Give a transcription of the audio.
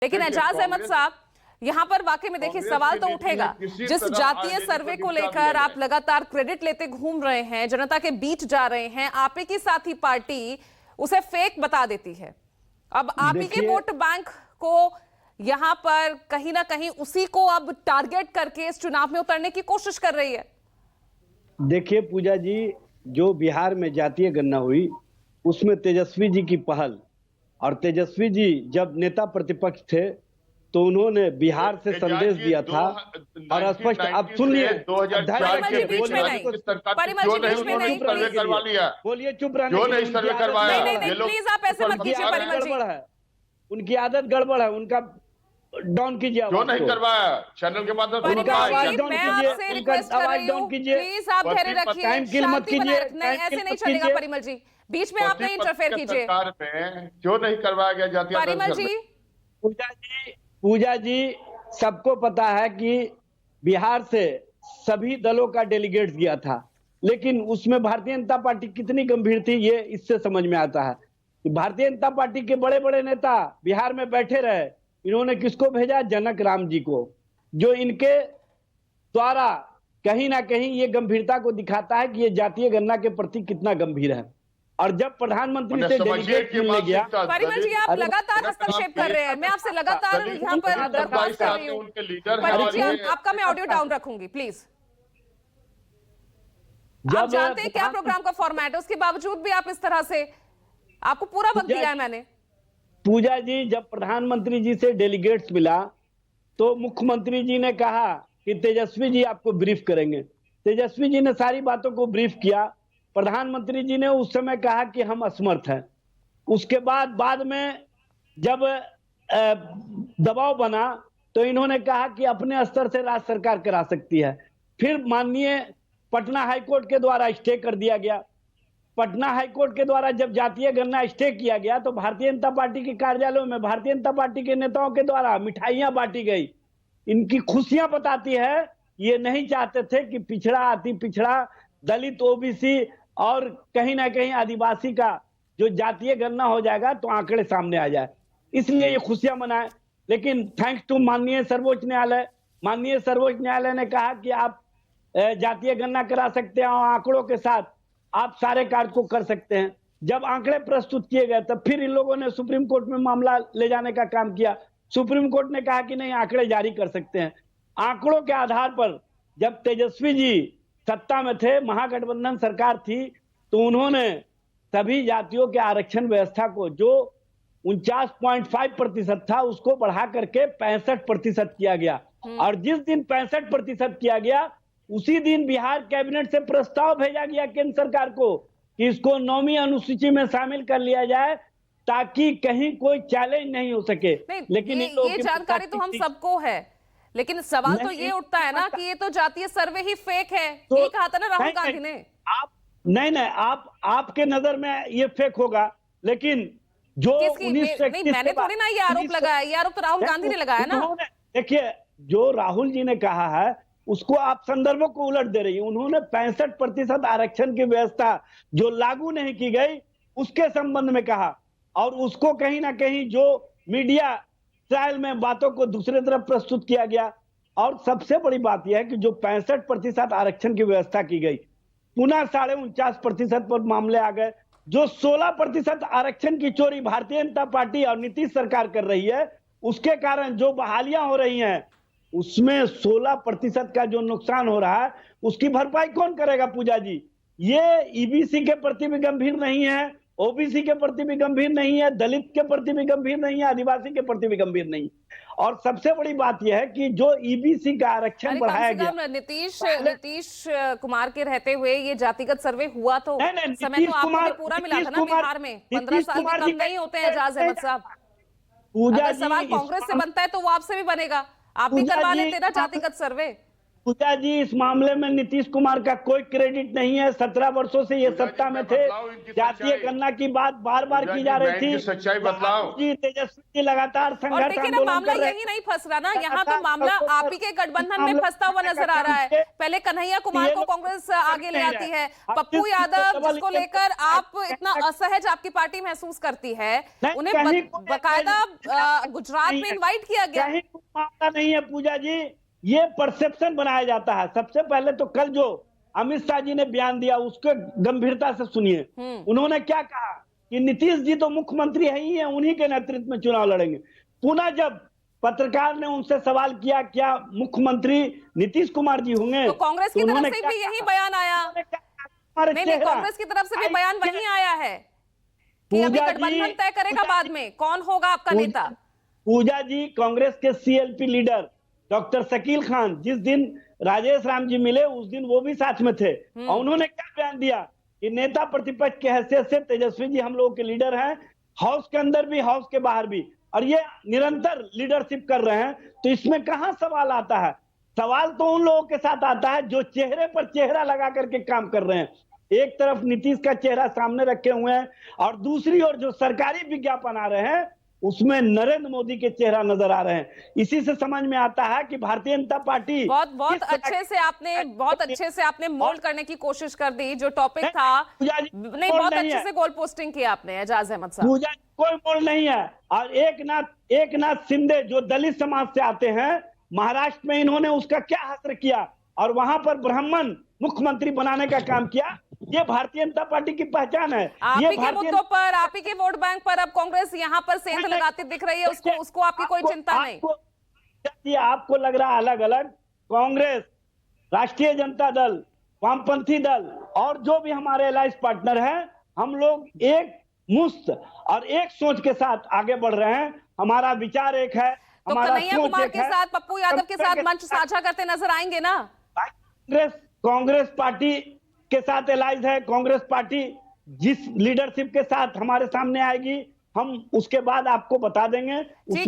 लेकिन एजाज अहमद साहब, यहाँ पर वाकई में देखिए सवाल तो उठेगा, जिस जातीय सर्वे को लेकर आप लगातार क्रेडिट लेते घूम रहे हैं, जनता के बीच जा रहे हैं, आप ही की साथी पार्टी उसे फेक बता देती है। अब आप ही के वोट बैंक को यहाँ पर कहीं ना कहीं उसी को अब टारगेट करके इस चुनाव में उतरने की कोशिश कर रही है। देखिए पूजा जी, जो बिहार में जातीय गणना हुई उसमें तेजस्वी जी की पहल, और तेजस्वी जी जब नेता प्रतिपक्ष थे तो उन्होंने बिहार से संदेश दिया था और स्पष्ट। अब सुनिए, बोलिए, चुप रहने, प्लीज आप ऐसे मत कीजिए परिमल जी। उनकी आदत गड़बड़ है, उनका डाउन कीजिए। जो नहीं करवाया चैनल के माध्यम से, उनका आवाज डाउन कीजिए, उनका आवाज डाउन कीजिए, प्लीज आप धैर्य रखिए, टाइम किल मत कीजिए, ऐसे नहीं चलेगा परिमल जी, बीच में आप नहीं इंटरफेयर कीजिए। सरकार में जो नहीं करवाया गया जातीय परिमल जी, पूजा जी सबको पता है कि बिहार से सभी दलों का डेलीगेट्स गया था, लेकिन उसमें भारतीय जनता पार्टी कितनी गंभीर थी ये इससे समझ में आता है। भारतीय जनता पार्टी के बड़े बड़े नेता बिहार में बैठे रहे, इन्होंने किसको भेजा? जनक राम जी को, जो इनके द्वारा कहीं ना कहीं ये गंभीरता को दिखाता है कि ये जातीय गणना के प्रति कितना गंभीर है। और जब प्रधानमंत्री से डेलीगेट मिलने गया, परिमल जी आप लगातार हस्तक्षेप कर रहे हैं, मैं आपसे लगातार यहाँ पर दरख्वास्त कर रही हूँ। परिमल जी आपका मैं ऑडियो डाउन रखूंगी प्लीज। आप जानते हैं क्या प्रोग्राम का फॉर्मेट है, उसके बावजूद भी आप इस तरह से, आपको पूरा वक्त दिया है मैंने। पूजा जी, जब प्रधानमंत्री जी से डेलीगेट्स मिला तो मुख्यमंत्री जी ने कहा कि तेजस्वी जी आपको ब्रीफ करेंगे। तेजस्वी जी ने सारी बातों को ब्रीफ किया। प्रधानमंत्री जी ने उस समय कहा कि हम असमर्थ हैं। उसके बाद में जब दबाव बना तो इन्होंने कहा कि अपने स्तर से राज्य सरकार करा सकती है। फिर माननीय पटना हाईकोर्ट के द्वारा स्टे कर दिया गया। पटना हाईकोर्ट के द्वारा जब जातीय गणना स्टे किया गया तो भारतीय जनता पार्टी के कार्यालयों में भारतीय जनता पार्टी के नेताओं के द्वारा मिठाइयां बांटी गई। इनकी खुशियां बताती है, ये नहीं चाहते थे कि पिछड़ा, अति पिछड़ा, दलित, ओबीसी और कहीं ना कहीं आदिवासी का जो जातीय गणना हो जाएगा तो आंकड़े सामने आ जाए, इसलिए ये खुशियां मनाए। लेकिन थैंक्स टू माननीय सर्वोच्च न्यायालय, माननीय सर्वोच्च न्यायालय ने कहा कि आप जातीय गणना करा सकते हैं और आंकड़ों के साथ आप सारे कार्य को कर सकते हैं। जब आंकड़े प्रस्तुत किए गए तब फिर इन लोगों ने सुप्रीम कोर्ट में मामला ले जाने का काम किया। सुप्रीम कोर्ट ने कहा कि नहीं, आंकड़े जारी कर सकते हैं। आंकड़ों के आधार पर जब तेजस्वी जी सत्ता में थे, महागठबंधन सरकार थी, तो उन्होंने सभी जातियों के आरक्षण व्यवस्था को जो 49.5% था उसको बढ़ा करके 65% किया गया। और जिस दिन 65% किया गया उसी दिन बिहार कैबिनेट से प्रस्ताव भेजा गया केंद्र सरकार को कि इसको 9वीं अनुसूची में शामिल कर लिया जाए ताकि कहीं कोई चैलेंज नहीं हो सके। लेकिन ये जानकारी तो हम सबको है, लेकिन सवाल तो ये उठता है ना कि ये तो जातीय सर्वे ही फेक है, यही कहा था ना राहुल गांधी ने। आप नहीं, आपके नजर में ये फेक होगा, लेकिन जो मैंने थोड़ी ना ये आरोप लगाया, ये आरोप तो राहुल गांधी ने लगाया ना। देखिए, जो राहुल जी ने कहा है उसको आप संदर्भों को उलट दे रही है। उन्होंने 65% आरक्षण की व्यवस्था जो लागू नहीं की गई उसके संबंध में कहा, और उसको कहीं ना कहीं जो मीडिया ट्रायल में बातों को दूसरे तरफ प्रस्तुत किया गया। और सबसे बड़ी बात यह है कि जो 65% आरक्षण की व्यवस्था की गई, पुनः 49.5% पर मामले आ गए। जो 16% आरक्षण की चोरी भारतीय जनता पार्टी और नीतीश सरकार कर रही है, उसके कारण जो बहालियां हो रही हैं उसमें 16% का जो नुकसान हो रहा है उसकी भरपाई कौन करेगा? पूजा जी, ये ईबीसी के प्रति भी गंभीर नहीं है, ओबीसी के प्रति भी गंभीर नहीं है, दलित के प्रति भी गंभीर नहीं है, आदिवासी के प्रति भी गंभीर नहीं। और सबसे बड़ी बात यह है कि जो ईबीसी का आरक्षण बढ़ाया गया, नीतीश कुमार के रहते हुए ये जातिगत सर्वे हुआ तो समय तो आपको भी पूरा मिला था ना बिहार में। 15 साल भी कम नहीं होते हैं एजाज अहमद साहब। अगर सवाल कांग्रेस से बनता है तो वो आपसे भी बनेगा, आप भी करवा लेते ना जातिगत सर्वे। पूजा जी, इस मामले में नीतीश कुमार का कोई क्रेडिट नहीं है। 17 वर्षों से ये पूजा जी, सत्ता में मैं थे। बतलाऊं इनकी जातीय सच्चाई। गणना की बात बार बार पूजा की जी, जा मैं रही थी। इनकी सच्चाई बतलाऊं। जी, तेजस्वी जी लगातार और संघर्ष देखिए ना, आंदोलन मामला कर रहे यही हैं। नहीं फंस रहा ना, यहाँ तो मामला आप ही के गठबंधन में फंसता हुआ नजर आ रहा है। पहले कन्हैया कुमार को कांग्रेस आगे ले आती है, पप्पू यादव जिसको लेकर आप इतना असहज आपकी पार्टी महसूस करती है, उन्हें बकायदा गुजरात में इनवाइट किया गया। कहीं कोई मामला नहीं है पूजा जी, ये परसेप्शन बनाया जाता है। सबसे पहले तो कल जो अमित शाह जी ने बयान दिया उसके गंभीरता से सुनिए। उन्होंने क्या कहा कि नीतीश जी तो मुख्यमंत्री है ही है, उन्हीं के नेतृत्व में चुनाव लड़ेंगे। पुनः जब पत्रकार ने उनसे सवाल किया क्या मुख्यमंत्री नीतीश कुमार जी होंगे, तो कांग्रेस की तरफ से भी यही बयान आया। नहीं, कांग्रेस की तरफ से भी बयान वही आया है कि अभी गठबंधन तय करेगा बाद में कौन होगा आपका नेता। पूजा जी, कांग्रेस के CLP leader doctor Shakeel Khan जिस दिन राजेश राम जी मिले उस दिन वो भी साथ में थे, और उन्होंने क्या बयान दिया कि नेता प्रतिपक्ष के हैसियत से तेजस्वी जी हम लोगों के लीडर हैं, हाउस के अंदर भी हाउस के बाहर भी, और ये निरंतर लीडरशिप कर रहे हैं। तो इसमें कहां सवाल आता है? सवाल तो उन लोगों के साथ आता है जो चेहरे पर चेहरा लगा करके काम कर रहे हैं। एक तरफ नीतीश का चेहरा सामने रखे हुए हैं और दूसरी ओर जो सरकारी विज्ञापन आ रहे हैं उसमें नरेंद्र मोदी के चेहरा नजर आ रहे हैं। इसी से समझ में आता है कि भारतीय जनता पार्टी बहुत अच्छे से आपने मोल्ड करने की कोशिश कर दी जो टॉपिक था। नहीं, बहुत अच्छे से गोल पोस्टिंग की आपने एजाज अहमद साहब। पूजा कोई मोल नहीं है। और एक नाथ शिंदे जो दलित समाज से आते हैं, महाराष्ट्र में इन्होंने उसका क्या हश्र किया और वहां पर ब्राह्मण मुख्यमंत्री बनाने का काम किया। ये भारतीय जनता पार्टी की पहचान है। आप ही के मुद्दों पर, आप ही के वोट बैंक पर अब कांग्रेस यहाँ पर सेंध लगाती दिख रही है, उसको आपकी कोई चिंता नहीं। आपको लग रहा है अलग अलग। कांग्रेस, राष्ट्रीय जनता दल, वामपंथी दल और जो भी हमारे अलायंस पार्टनर हैं, हम लोग एक मुस्त और एक सोच के साथ आगे बढ़ रहे हैं। हमारा विचार एक है, तो कन्हैया कुमार के साथ, पप्पू यादव के साथ मंच साझा करते नजर आएंगे ना? कांग्रेस पार्टी के साथ अलाइज है। कांग्रेस पार्टी जिस लीडरशिप के साथ हमारे सामने आएगी हम उसके बाद आपको बता देंगे। उसमें